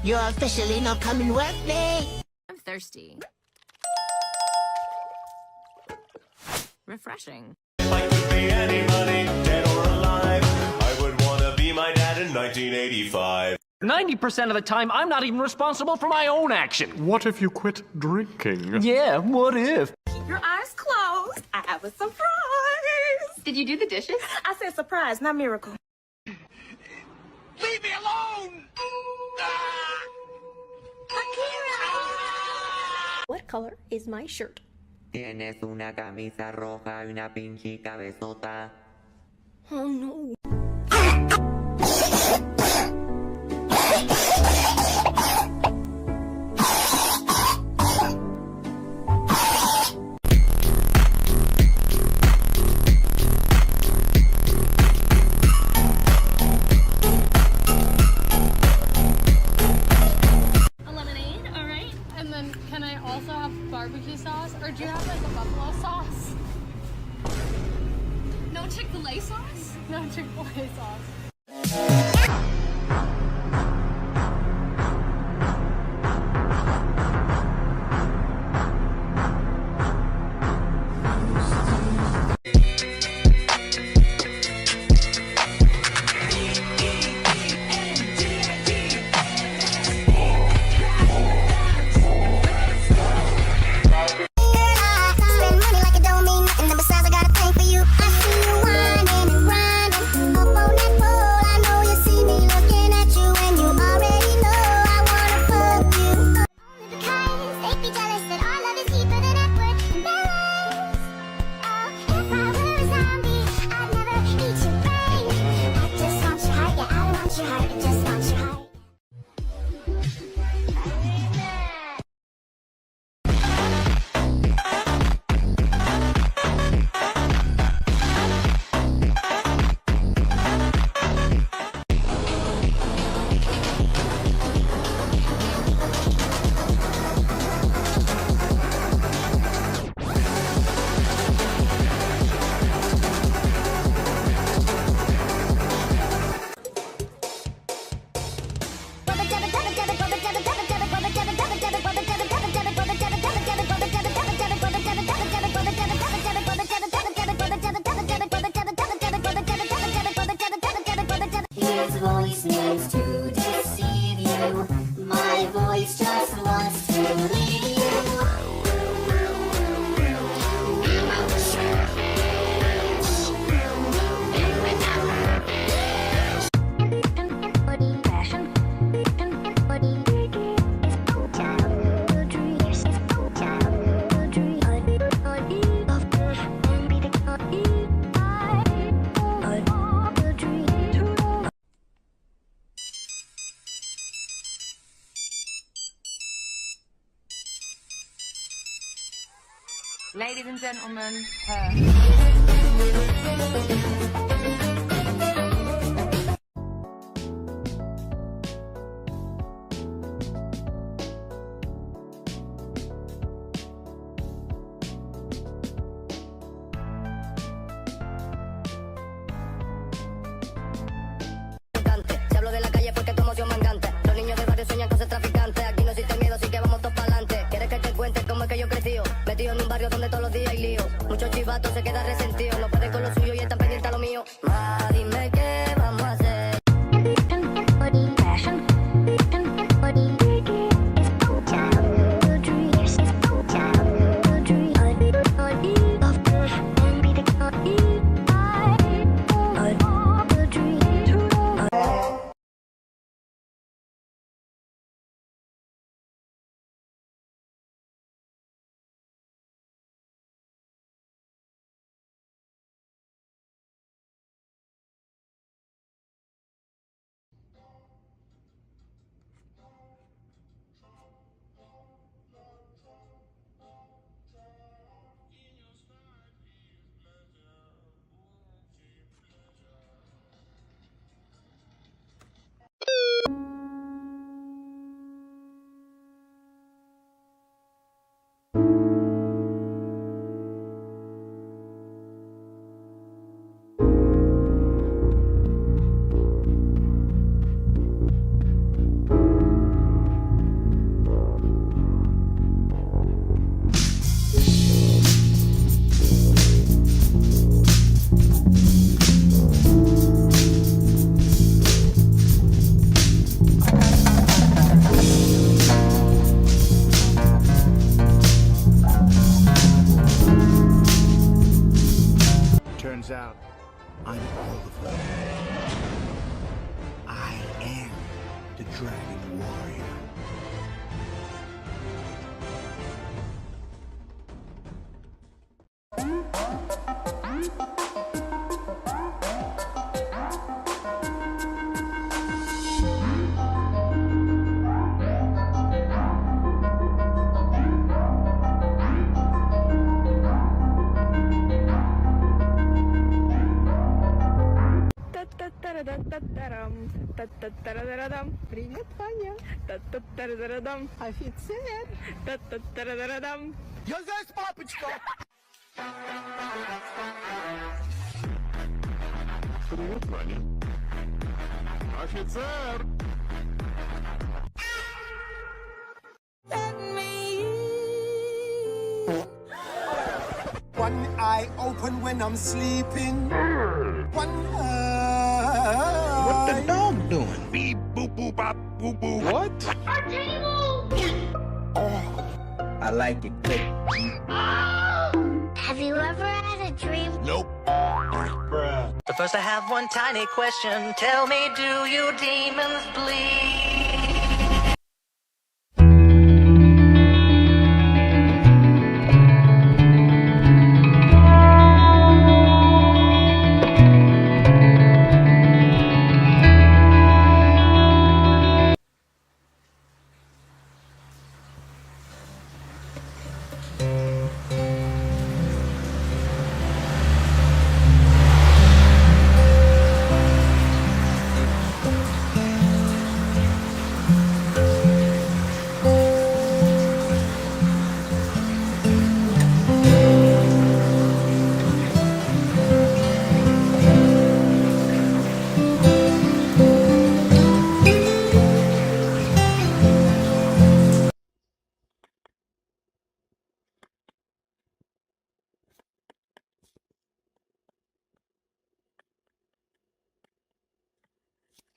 You're officially not coming with me. I'm thirsty. Refreshing. If I could be anybody, dead or alive, I would want to be my dad in 1985. 90% of the time, I'm not even responsible for my own action. What if you quit drinking? Yeah, what if? Keep your eyes closed. I have a surprise. Did you do the dishes? I said surprise, not miracle. Leave me alone! What color is my shirt? Tienes una camisa roja y una pinche cabezota. Oh no. Can I also have barbecue sauce? Or do you have like a buffalo sauce? No Chick-fil-A sauce? No Chick-fil-A sauce. Voice needs to deceive you. My voice just wants to lead you. Ladies and gentlemen, Se hablo de la calle porque tu emoción me encanta. Los niños del barrio sueñan con ser traficantes. Aquí no existe miedo, así que vamos todos para adelante. ¿Quieres que te cuente cómo es que yo crecí? Metido en un barrio donde todos los días hay lío. Muchos chivatos se quedan resentidos. No pueden con lo suyo y están pendientes a lo mío. Dime qué vamos a hacer. dragon warrior. Привет, Ваня. Офицер. Я здесь, папочка! Привет, Ваня. Офицер! One eye open when I'm sleeping. One eye. What the dog doing? Beep, boop, boop, bop, boop, boop. What? I like it quick. Have you ever had a dream? Nope. But first I have one tiny question. Tell me, do you demons bleed?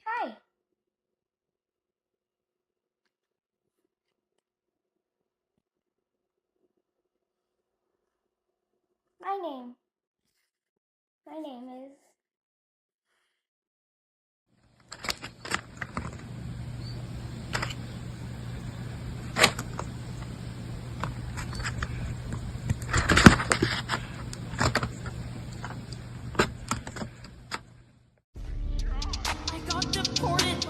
Hi. My name is... I got deported.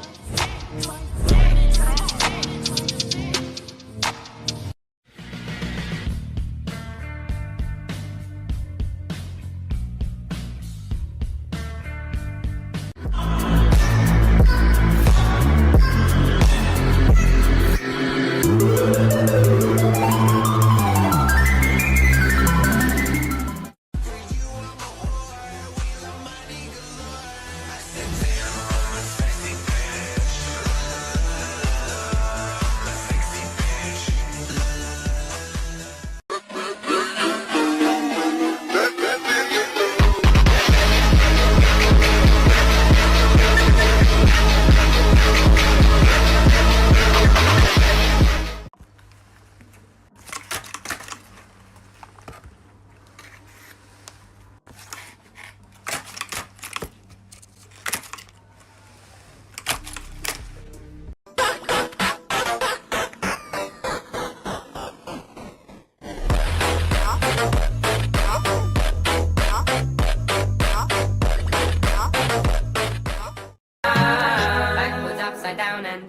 Backwards, upside down, and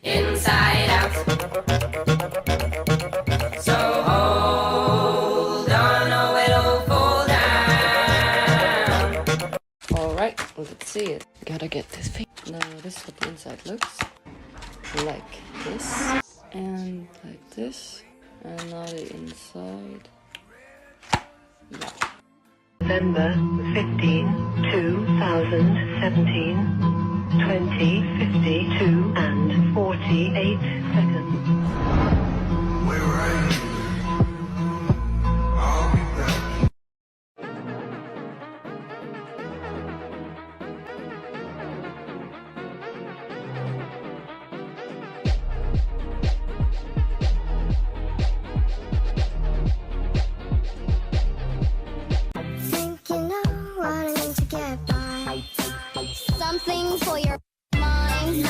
inside out. So hold on, or it'll fall down. Alright, let's see it. Gotta get this thing. Now this is what the inside looks like. This and like this. And now the inside. Yeah. November 15, 2017, 20:52 and 48 seconds. Where are you? I'll be back. Think you know what I mean to get by. Something for your mind.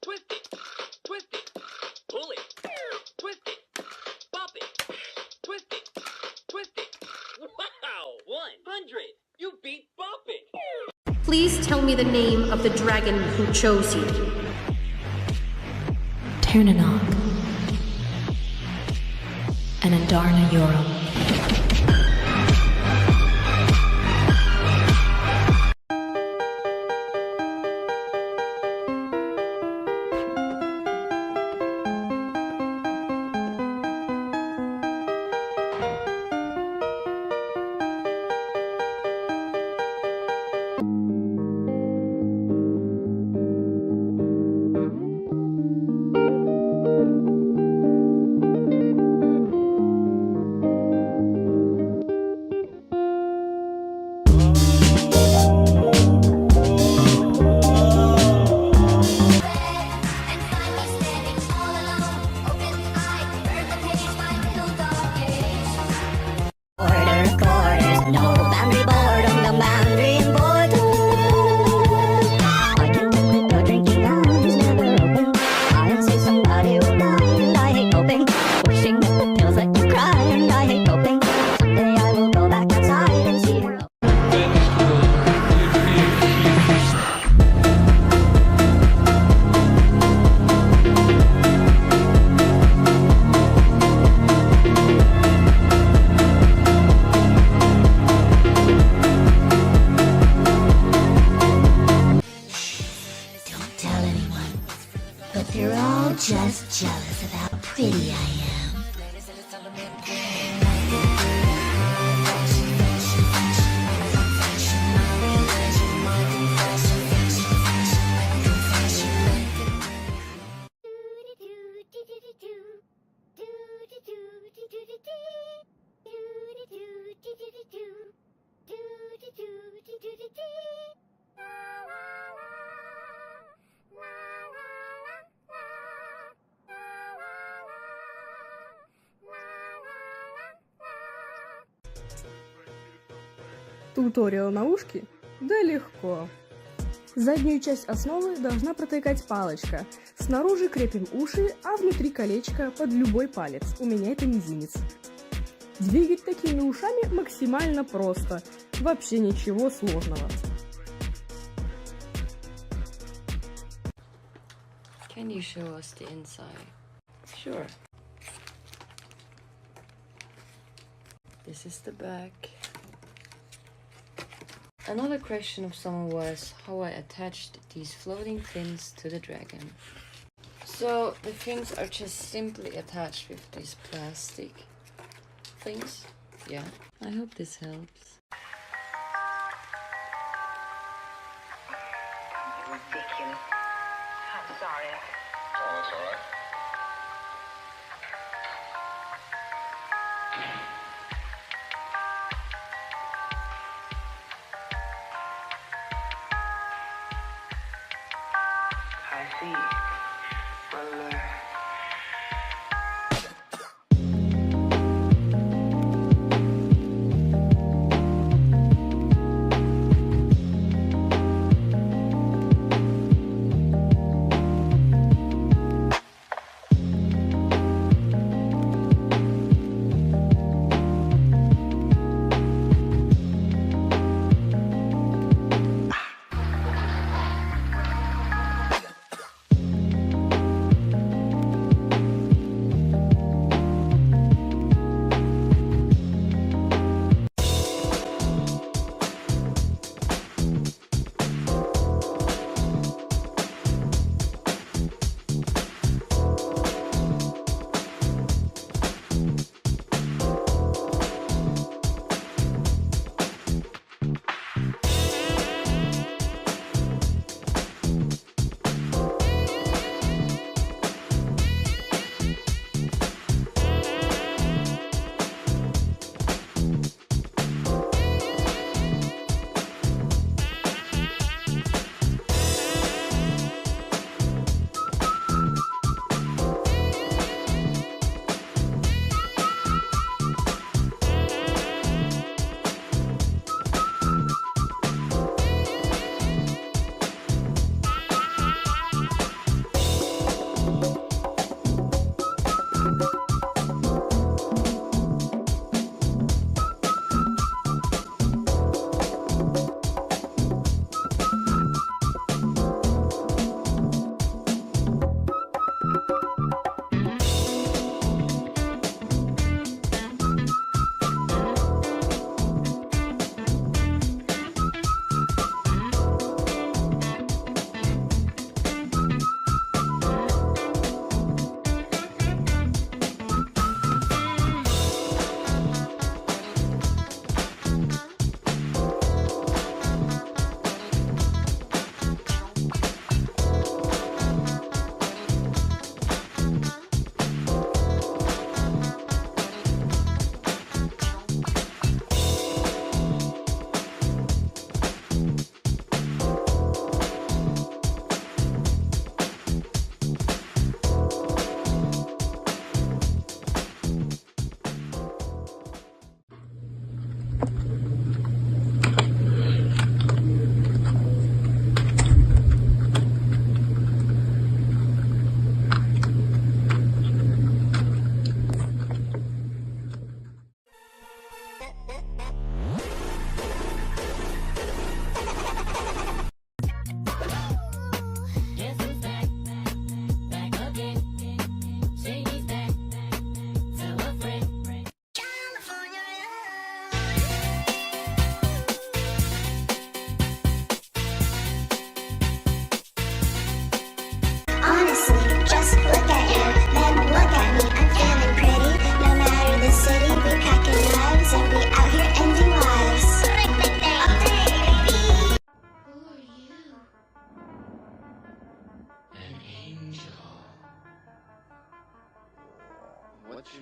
twist it, pull it, twist it, pop it, twist it, twist it. Wow, 100! You beat Bop It! Please tell me the name of the dragon who chose you. Ternanog. And Andarna Yoram. Just jealous of how pretty I am. Туториал на ушки? Да легко. Заднюю часть основы должна протыкать палочка. Снаружи крепим уши, а внутри колечко под любой палец. У меня это мизинец. Двигать такими ушами максимально просто. Вообще ничего сложного. Can you show us the inside? Sure. This is the back. Another question of someone was how I attached these floating fins to the dragon. So the fins are just simply attached with these plastic things. Yeah, I hope this helps. Ridiculous. I'm sorry. Oh, that's alright. I see. Well,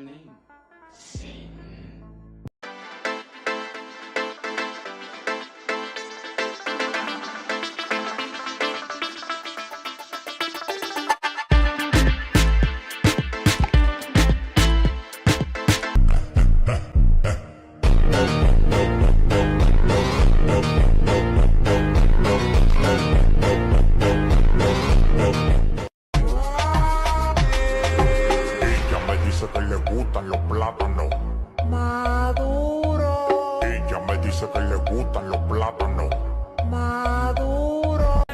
your name? Ella me dice que le gustan los plátanos maduros. Ella me dice que le gustan los plátanos maduros.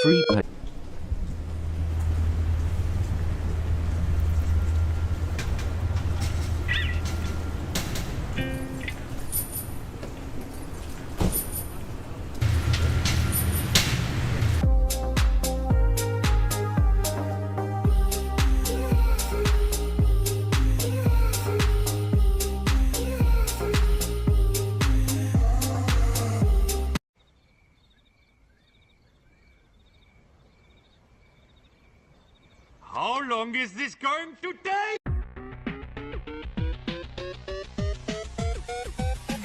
Free play. How long is this going to take?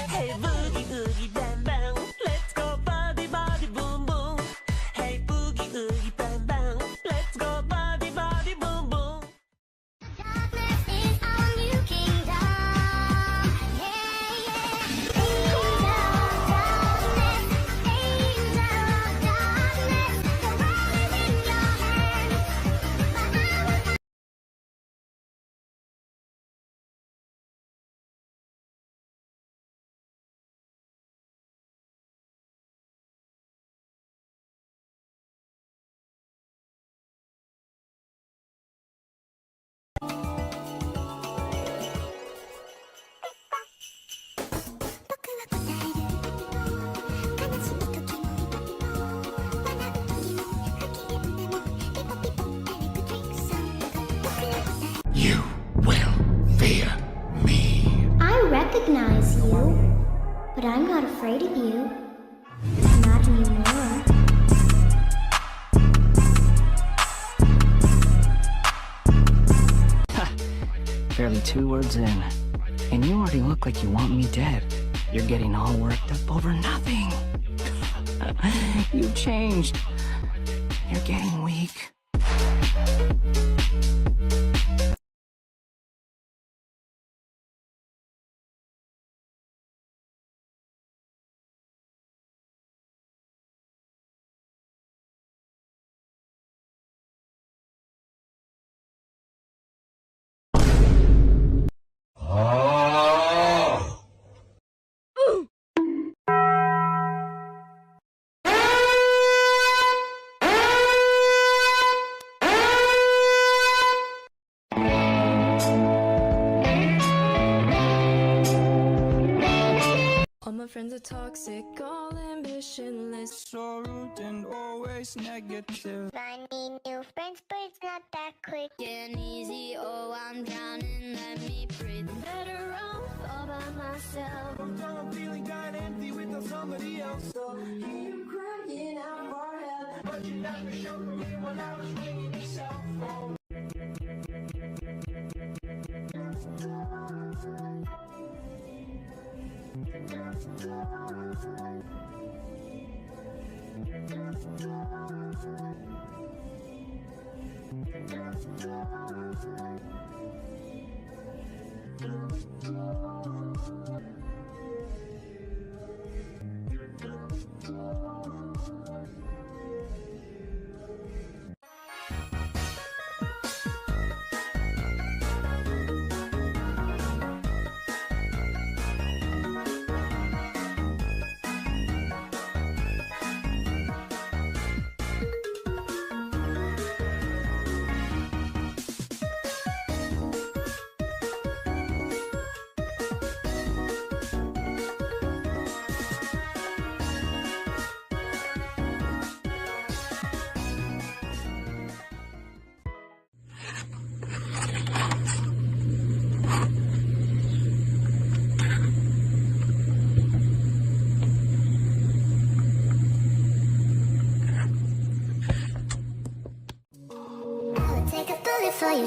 Hey boogie boogie bang bang, let's go body body boom boom. Hey boogie boogie bang bang, let's go body body boom boom. Darkness is our new kingdom. Yeah, yeah. Angel of darkness, angel of darkness. The world is in your hands, but I will. You will fear me. I recognize you, but I'm not afraid of you. Not anymore. Barely 2 words in, and you already look like you want me dead. You're getting all worked up over nothing. You've changed. You're getting weak. All my friends are toxic, all ambitionless. So rude and always negative. I need new friends, but it's not that quick. Getting easy, oh I'm drowning, let me breathe. Better off all by myself. I'm feeling kinda empty without somebody else. So keep crying out for help, but you never showed me when I was ringing your cell phone.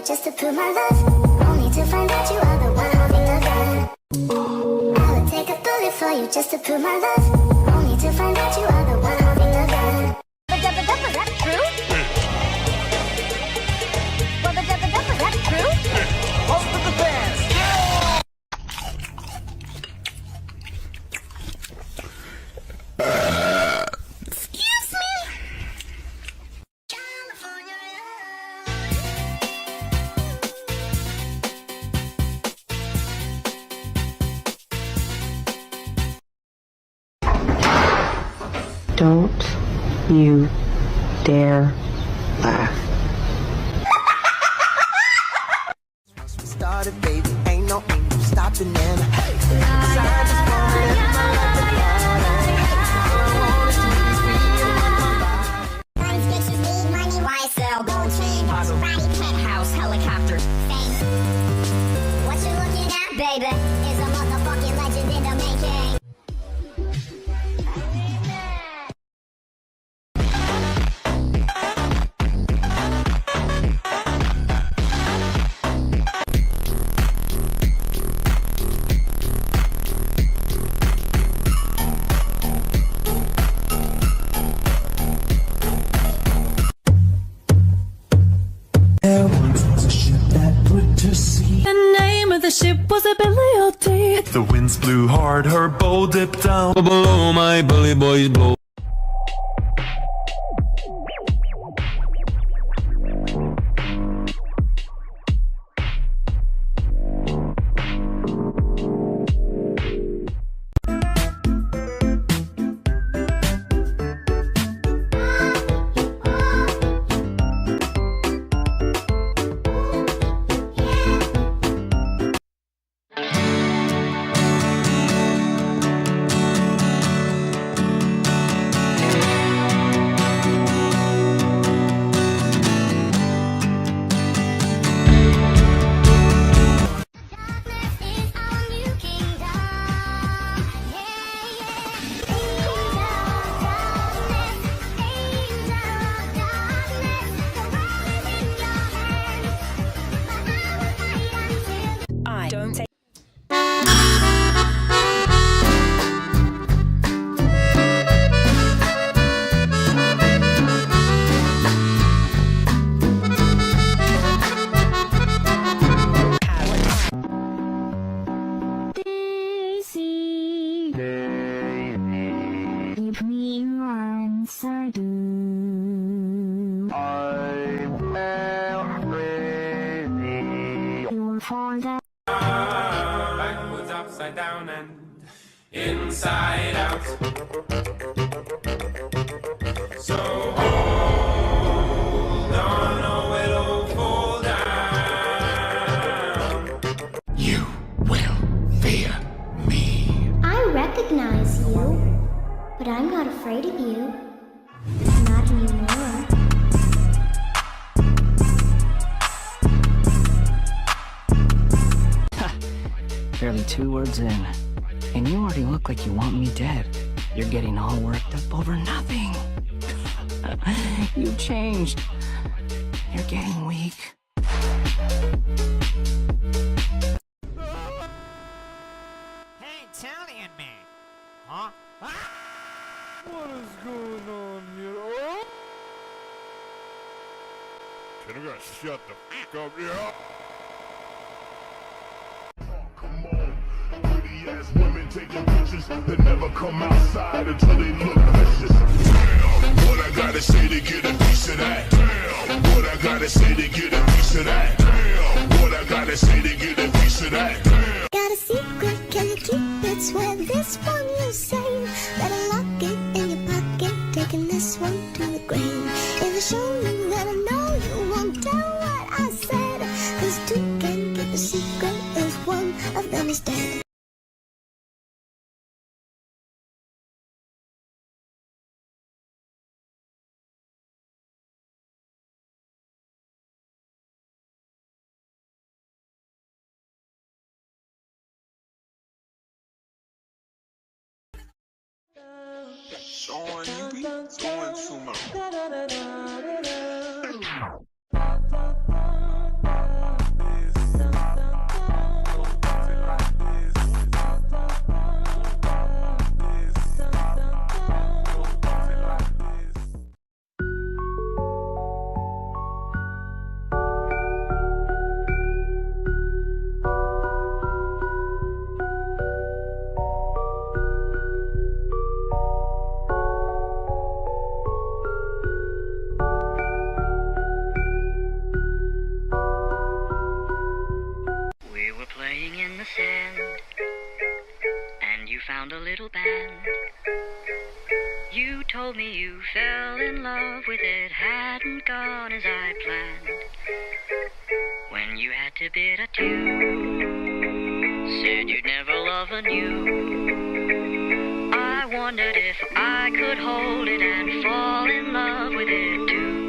just to prove my love. Only to find out you are the one holding the gun. I would take a bullet for you just to prove my love. Only to find out you are the one holding the gun. Was that true? Was that true? Most of the fans. Excuse me. Don't you dare laugh. Started, baby, ain't no stopping them. Hey, cause I just wanna live my life without all I wanna do is be alone my body. Diamonds, bitches need money, why sell gold chain? Ratty penthouse, helicopter, fame. What you looking at, baby, is a motherfucking legend in the making. There once was a ship that put to sea. The name of the ship was a Billy O.D. The winds blew hard, her bow dipped down. Below my bully boys blow. Backwards, upside down, and inside out. So hold on, or it'll fall down. You will fear me. I recognize you, but I'm not afraid of you. Not anymore. Barely 2 words in, and you already look like you want me dead. You're getting all worked up over nothing. You changed. You're getting weak. Hey, Italian man. Huh? What is going on here? Oh? Can I shut the fuck up here? Women taking pictures that never come outside until they look vicious. Damn, what I gotta say to get a piece of that? Damn, what I gotta say to get a piece of that? Damn, what I gotta say to get a piece of that? Damn. Got a secret, can you keep it? Swear this one you say. Better lock it in your pocket, taking this one to the grave. If I show you that I know you won't tell what I said, 'cause two can keep a secret if one of them is dead. Sean, you be doing too much. found a little band. You told me you fell in love with it, hadn't gone as I planned. When you had to bid adieu, said you'd never love anew. I wondered if I could hold it and fall in love with it too.